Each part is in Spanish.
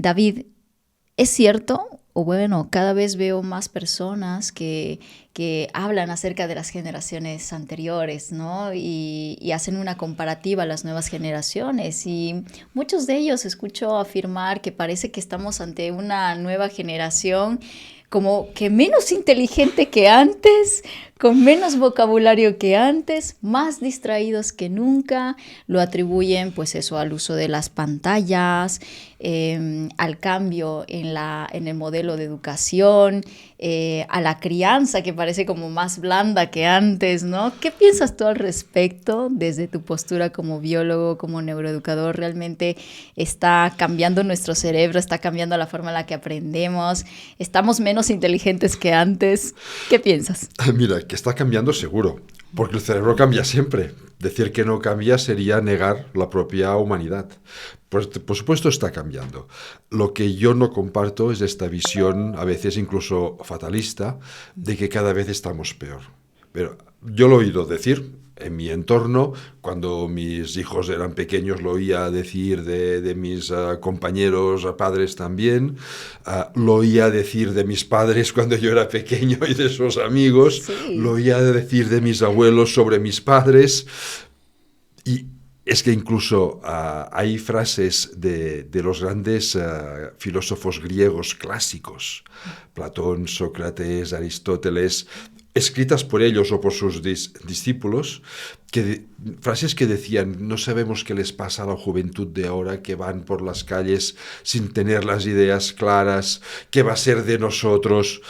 David, ¿es cierto? O bueno, cada vez veo más personas que hablan acerca de las generaciones anteriores, ¿no? Y hacen una comparativa a las nuevas generaciones. Y muchos de ellos escucho afirmar que parece que estamos ante una nueva generación como que menos inteligente que antes, con menos vocabulario que antes, más distraídos que nunca, lo atribuyen pues eso al uso de las pantallas, al cambio en el modelo de educación, a la crianza que parece como más blanda que antes, ¿no? ¿Qué piensas tú al respecto desde tu postura como biólogo, como neuroeducador? ¿Realmente está cambiando nuestro cerebro, está cambiando la forma en la que aprendemos? ¿Estamos menos inteligentes que antes? ¿Qué piensas? Mira, que está cambiando seguro, porque el cerebro cambia siempre. Decir que no cambia sería negar la propia humanidad. Pues, por supuesto está cambiando. Lo que yo no comparto es esta visión, a veces incluso fatalista, de que cada vez estamos peor. Pero yo lo he oído decir en mi entorno, cuando mis hijos eran pequeños, lo oía decir de mis compañeros, padres también, lo oía decir de mis padres cuando yo era pequeño y de sus amigos, lo Sí. oía decir de mis abuelos sobre mis padres, y es que incluso hay frases de los grandes filósofos griegos clásicos, Platón, Sócrates, Aristóteles, escritas por ellos o por sus discípulos, frases que decían: no sabemos qué les pasa a la juventud de ahora, que van por las calles sin tener las ideas claras, qué va a ser de nosotros.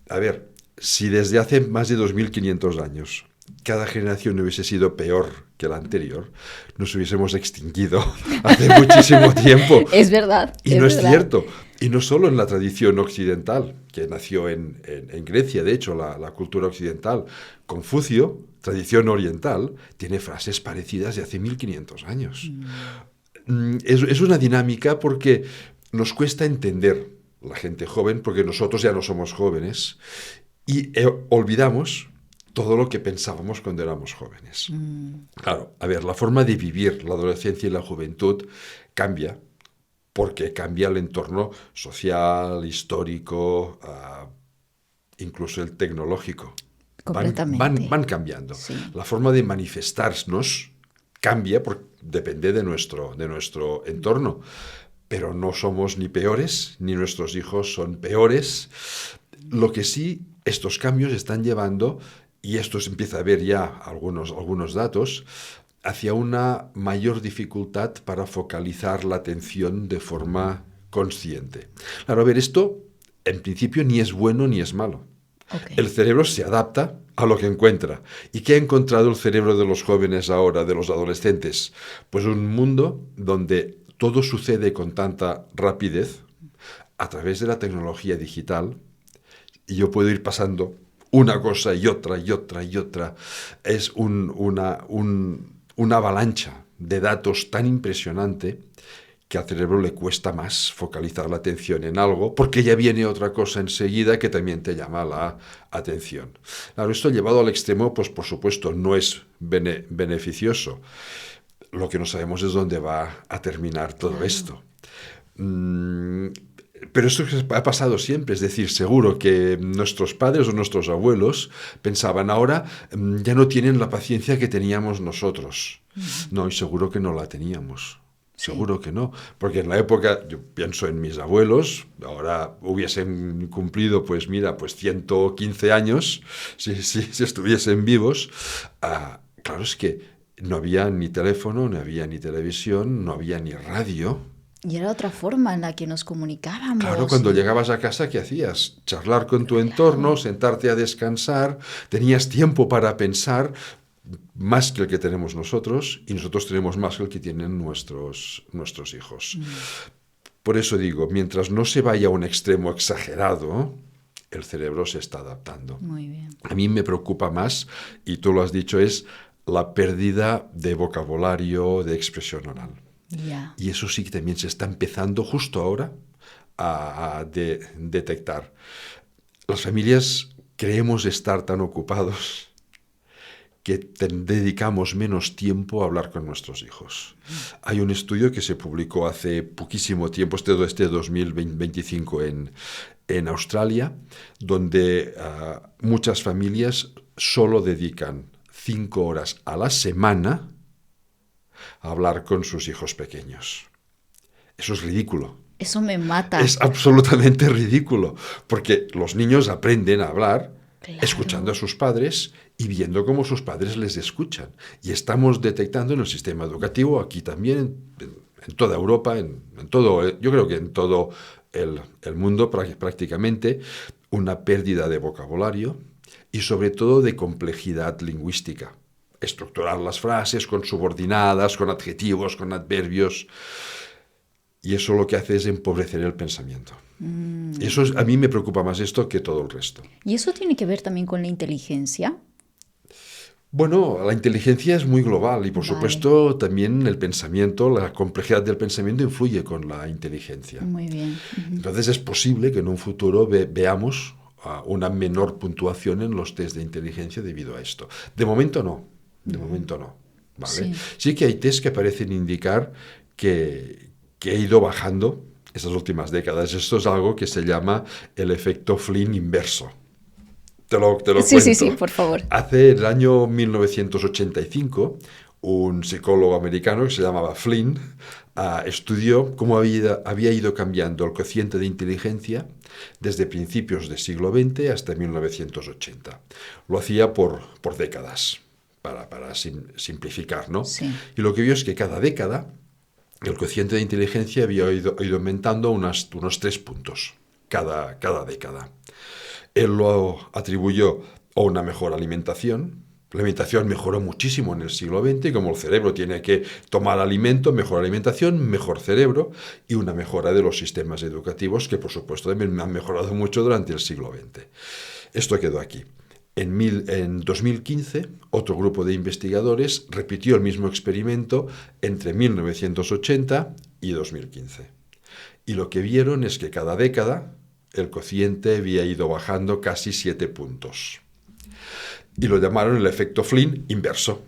A ver, si desde hace más de 2500 años cada generación hubiese sido peor que la anterior, nos hubiésemos extinguido hace muchísimo tiempo. Es verdad, Y es no es verdad. cierto. Y no solo en la tradición occidental, que nació en Grecia, de hecho, la cultura occidental. Confucio, tradición oriental, tiene frases parecidas de hace 1500 años. Es una dinámica porque nos cuesta entender la gente joven, porque nosotros ya no somos jóvenes, y olvidamos todo lo que pensábamos cuando éramos jóvenes. Claro, a ver, la forma de vivir la adolescencia y la juventud cambia, porque cambia el entorno social, histórico, incluso el tecnológico. Completamente. Van cambiando. Sí. La forma de manifestarnos cambia, porque depende de nuestro entorno. Pero no somos ni peores, ni nuestros hijos son peores. Lo que sí, estos cambios están llevando, y esto se empieza a ver ya algunos datos, hacia una mayor dificultad para focalizar la atención de forma consciente. Claro, a ver, esto en principio ni es bueno ni es malo. Ok. El cerebro se adapta a lo que encuentra. ¿Y qué ha encontrado el cerebro de los jóvenes ahora, de los adolescentes? Pues un mundo donde todo sucede con tanta rapidez a través de la tecnología digital, y yo puedo ir pasando una cosa y otra y otra y otra. Es una avalancha de datos tan impresionante que al cerebro le cuesta más focalizar la atención en algo, porque ya viene otra cosa enseguida que también te llama la atención. Claro, esto llevado al extremo, pues por supuesto no es beneficioso. Lo que no sabemos es dónde va a terminar todo Claro. esto. Pero esto ha pasado siempre, es decir, seguro que nuestros padres o nuestros abuelos pensaban: ahora ya no tienen la paciencia que teníamos nosotros. No, y seguro que no la teníamos. Sí. Seguro que no, porque en la época, yo pienso en mis abuelos, ahora hubiesen cumplido, pues mira, pues 115 años, si estuviesen vivos. Claro, es que no había ni teléfono, no había ni televisión, no había ni radio. Y era otra forma en la que nos Claro, comunicábamos. cuando llegabas a casa, ¿qué hacías? Charlar con tu entorno, Claro. sentarte a descansar, tenías tiempo para pensar, más que el que tenemos nosotros, y nosotros tenemos más que el que tienen nuestros hijos. Por eso digo, mientras no se vaya a un extremo exagerado, el cerebro se está adaptando. Muy bien. A mí me preocupa más, y tú lo has dicho, es la pérdida de vocabulario, de expresión oral. Ya. Y eso sí que también se está empezando justo ahora a detectar. Las familias creemos estar tan ocupados que dedicamos menos tiempo a hablar con nuestros hijos. Hay un estudio que se publicó hace poquísimo tiempo, este 2025 en Australia, donde muchas familias solo dedican 5 horas a la semana a hablar con sus hijos pequeños. Eso es ridículo. Eso me mata. Es absolutamente ridículo, porque los niños aprenden a hablar Claro. escuchando a sus padres y viendo cómo sus padres les escuchan. Y estamos detectando en el sistema educativo, aquí también, en toda Europa, en todo, yo creo que en todo el mundo prácticamente, una pérdida de vocabulario y sobre todo de complejidad lingüística. Estructurar las frases con subordinadas, con adjetivos, con adverbios. Y eso lo que hace es empobrecer el pensamiento. Eso a mí me preocupa más esto que todo el resto. ¿Y eso tiene que ver también con la inteligencia? Bueno, la inteligencia es muy global y por Vale. supuesto también el pensamiento, la complejidad del pensamiento influye con la inteligencia. Muy bien. Entonces es posible que en un futuro veamos una menor puntuación en los test de inteligencia debido a esto. De momento no, de momento no. ¿Vale? Sí que hay test que parecen indicar que ha ido bajando estas últimas décadas. Esto es algo que se llama el efecto Flynn inverso. Te lo Sí, cuento. sí, por favor. Hace el año 1985, un psicólogo americano que se llamaba Flynn estudió cómo había ido cambiando el cociente de inteligencia desde principios del siglo XX hasta 1980. Lo hacía por décadas, para simplificar, ¿no? Sí. Y lo que vio es que cada década el cociente de inteligencia había ido aumentando unos 3 puntos cada década. Él lo atribuyó a una mejor alimentación. La alimentación mejoró muchísimo en el siglo XX y como el cerebro tiene que tomar alimento, mejor alimentación, mejor cerebro y una mejora de los sistemas educativos que por supuesto también han mejorado mucho durante el siglo XX. Esto quedó aquí. En 2015, otro grupo de investigadores repitió el mismo experimento entre 1980 y 2015. Y lo que vieron es que cada década el cociente había ido bajando casi 7 puntos. Y lo llamaron el efecto Flynn inverso,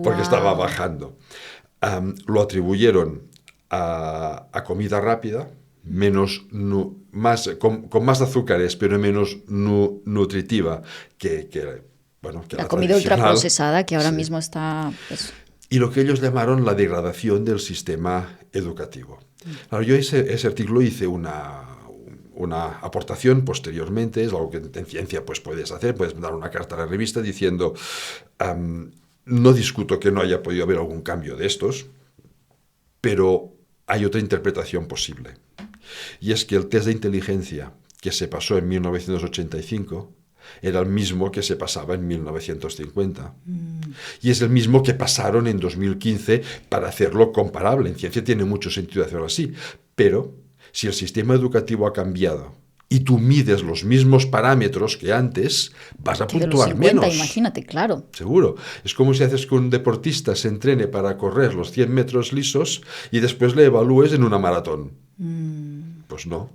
porque estaba bajando. Lo atribuyeron a comida rápida, con más azúcares, pero menos nutritiva que La la comida tradicional. ultraprocesada que ahora Sí. mismo está... Pues, Y lo que ellos llamaron la degradación del sistema educativo. Claro, yo ese artículo hice una aportación posteriormente, es algo que en ciencia pues puedes hacer, puedes mandar una carta a la revista diciendo no discuto que no haya podido haber algún cambio de estos, pero hay otra interpretación posible. Y es que el test de inteligencia que se pasó en 1985 era el mismo que se pasaba en 1950. Y es el mismo que pasaron en 2015 para hacerlo comparable. En ciencia tiene mucho sentido hacerlo así. Pero si el sistema educativo ha cambiado y tú mides los mismos parámetros que antes, vas a que de los puntuar 50, menos. imagínate, claro. Seguro. Es como si haces que un deportista se entrene para correr los 100 metros lisos y después le evalúes en una maratón. Pues no.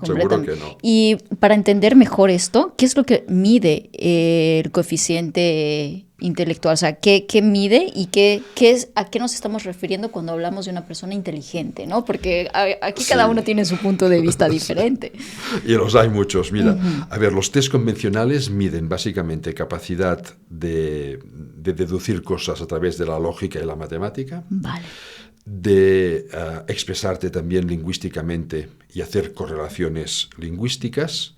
Seguro que no. Y para entender mejor esto, ¿qué es lo que mide el coeficiente intelectual? O sea, ¿qué mide y a qué nos estamos refiriendo cuando hablamos de una persona inteligente, ¿no? Porque aquí cada uno tiene su punto de vista diferente. Y los hay muchos. Mira, a ver, los test convencionales miden básicamente capacidad de deducir cosas a través de la lógica y la matemática. Vale. De expresarte también lingüísticamente y hacer correlaciones lingüísticas,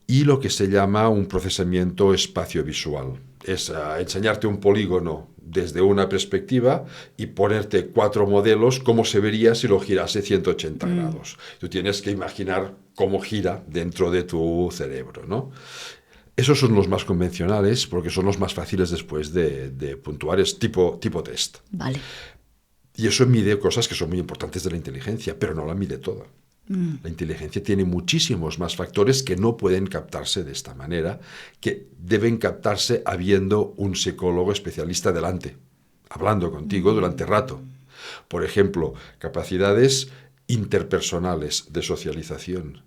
y lo que se llama un procesamiento espacio-visual. Es enseñarte un polígono desde una perspectiva y ponerte 4 modelos, cómo se vería si lo girase 180 grados. Tú tienes que imaginar cómo gira dentro de tu cerebro, ¿no? Esos son los más convencionales porque son los más fáciles después de puntuar, es tipo test. Vale. Y eso mide cosas que son muy importantes de la inteligencia, pero no la mide toda. La inteligencia tiene muchísimos más factores que no pueden captarse de esta manera, que deben captarse habiendo un psicólogo especialista delante, hablando contigo durante rato. Por ejemplo, capacidades interpersonales de socialización,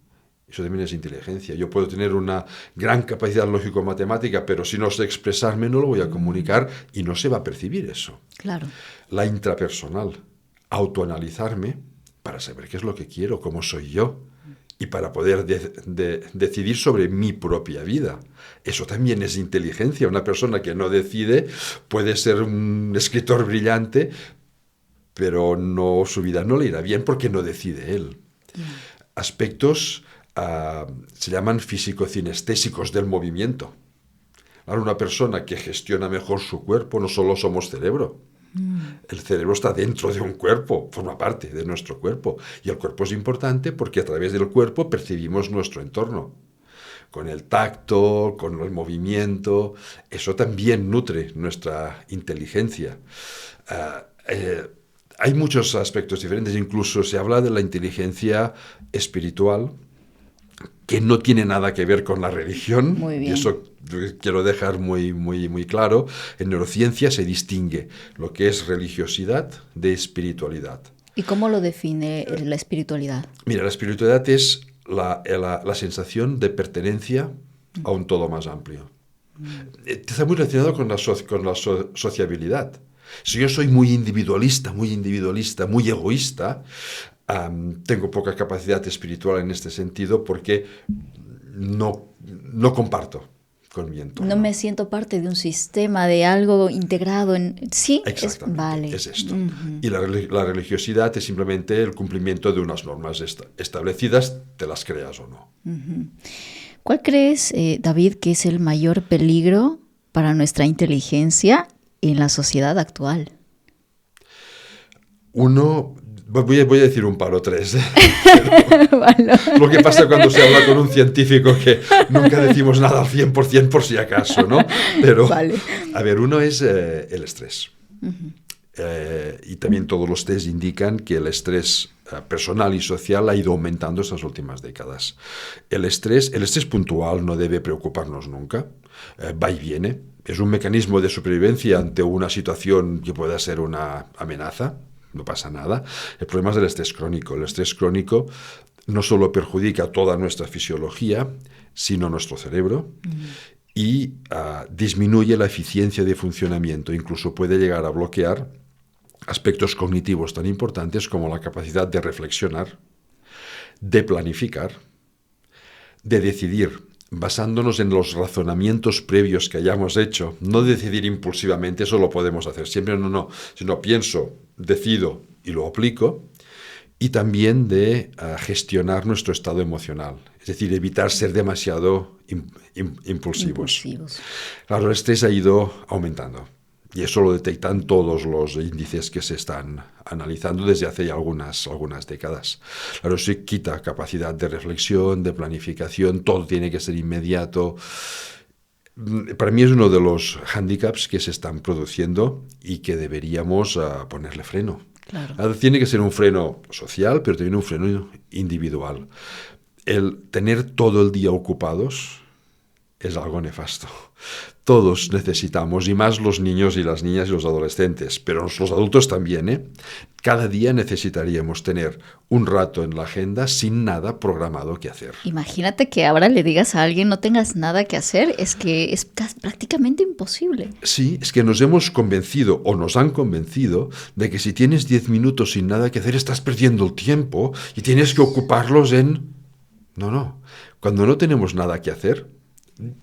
Eso también es inteligencia. Yo puedo tener una gran capacidad lógico-matemática, pero si no sé expresarme no lo voy a comunicar y no se va a percibir eso. Claro. La intrapersonal, autoanalizarme para saber qué es lo que quiero, cómo soy yo y para poder decidir sobre mi propia vida. Eso también es inteligencia. Una persona que no decide puede ser un escritor brillante, pero no, su vida no le irá bien porque no decide él. Aspectos se llaman físico-cinestésicos del movimiento. Ahora, una persona que gestiona mejor su cuerpo, no solo somos cerebro. El cerebro está dentro de un cuerpo, forma parte de nuestro cuerpo. Y el cuerpo es importante porque a través del cuerpo percibimos nuestro entorno. Con el tacto, con el movimiento, eso también nutre nuestra inteligencia. Hay muchos aspectos diferentes, incluso se habla de la inteligencia espiritual, que no tiene nada que ver con la religión. Muy bien. Y eso quiero dejar muy claro. En neurociencia se distingue lo que es religiosidad de espiritualidad. ¿Y cómo lo define la espiritualidad? Mira, la espiritualidad es la sensación de pertenencia a un todo más amplio. Está muy relacionado con la sociabilidad. Si yo soy muy individualista, muy egoísta, tengo poca capacidad espiritual en este sentido porque no comparto con mi entorno. No me siento parte de un sistema, de algo integrado en... Sí, exactamente, vale. es esto. Y la religiosidad es simplemente el cumplimiento de unas normas establecidas, te las creas o no. ¿Cuál crees, David, que es el mayor peligro para nuestra inteligencia en la sociedad actual? Uno, voy a decir un par o tres. Vale. Lo que pasa cuando se habla con un científico, que nunca decimos nada al 100% por si acaso, ¿no? Pero, vale. A ver, uno es el estrés. Y también todos los test indican que el estrés personal y social ha ido aumentando estas últimas décadas. El estrés puntual no debe preocuparnos nunca, va y viene. Es un mecanismo de supervivencia ante una situación que pueda ser una amenaza, no pasa nada. El problema es el estrés crónico. El estrés crónico no solo perjudica toda nuestra fisiología, sino nuestro cerebro. Y disminuye la eficiencia de funcionamiento, incluso puede llegar a bloquear aspectos cognitivos tan importantes como la capacidad de reflexionar, de planificar, de decidir, basándonos en los razonamientos previos que hayamos hecho, no decidir impulsivamente, eso lo podemos hacer siempre, no, sino pienso, decido y lo aplico, y también de gestionar nuestro estado emocional, es decir, evitar ser demasiado impulsivos. Claro, el estrés ha ido aumentando y eso lo detectan todos los índices que se están analizando desde hace ya algunas décadas. Claro, se quita capacidad de reflexión, de planificación, todo tiene que ser inmediato. Para mí es uno de los hándicaps que se están produciendo y que deberíamos ponerle freno. Claro. Tiene que ser un freno social, pero también un freno individual. El tener todo el día ocupados es algo nefasto. Todos necesitamos, y más los niños y las niñas y los adolescentes, pero los adultos también, Cada día necesitaríamos tener un rato en la agenda sin nada programado que hacer. Imagínate que ahora le digas a alguien no tengas nada que hacer, es que es prácticamente imposible. Sí, es que nos hemos convencido o nos han convencido de que si tienes 10 minutos sin nada que hacer estás perdiendo el tiempo y tienes que ocuparlos en... No. Cuando no tenemos nada que hacer,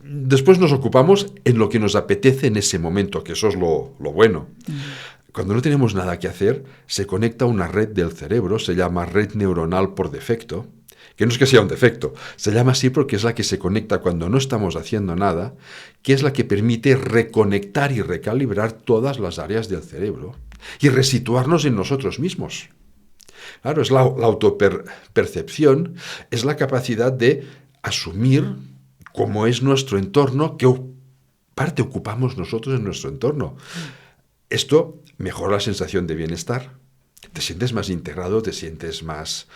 después nos ocupamos en lo que nos apetece en ese momento, que eso es lo bueno. Cuando no tenemos nada que hacer, se conecta una red del cerebro, se llama red neuronal por defecto, que no es que sea un defecto, se llama así porque es la que se conecta cuando no estamos haciendo nada, que es la que permite reconectar y recalibrar todas las áreas del cerebro y resituarnos en nosotros mismos. Claro, es la autopercepción, es la capacidad de asumir cómo es nuestro entorno, qué parte ocupamos nosotros en nuestro entorno. Esto mejora la sensación de bienestar, te sientes más integrado, te sientes más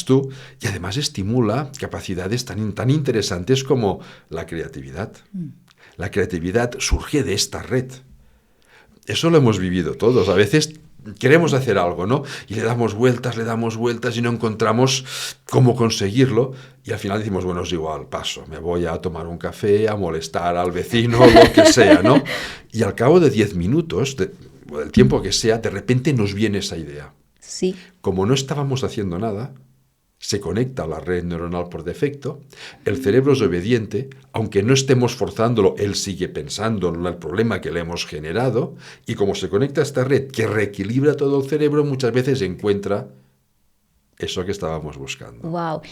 tú, y además estimula capacidades tan interesantes como la creatividad. La creatividad surge de esta red. Eso lo hemos vivido todos. A veces queremos hacer algo, ¿no? Y le damos vueltas y no encontramos cómo conseguirlo. Y al final decimos, bueno, es igual, paso, me voy a tomar un café, a molestar al vecino, lo que sea, ¿no? Y al cabo de 10 minutos, o del tiempo que sea, de repente nos viene esa idea. Sí. Como no estábamos haciendo nada, se conecta a la red neuronal por defecto, el cerebro es obediente, aunque no estemos forzándolo, él sigue pensando en el problema que le hemos generado, y como se conecta a esta red que reequilibra todo el cerebro, muchas veces encuentra eso que estábamos buscando. Wow.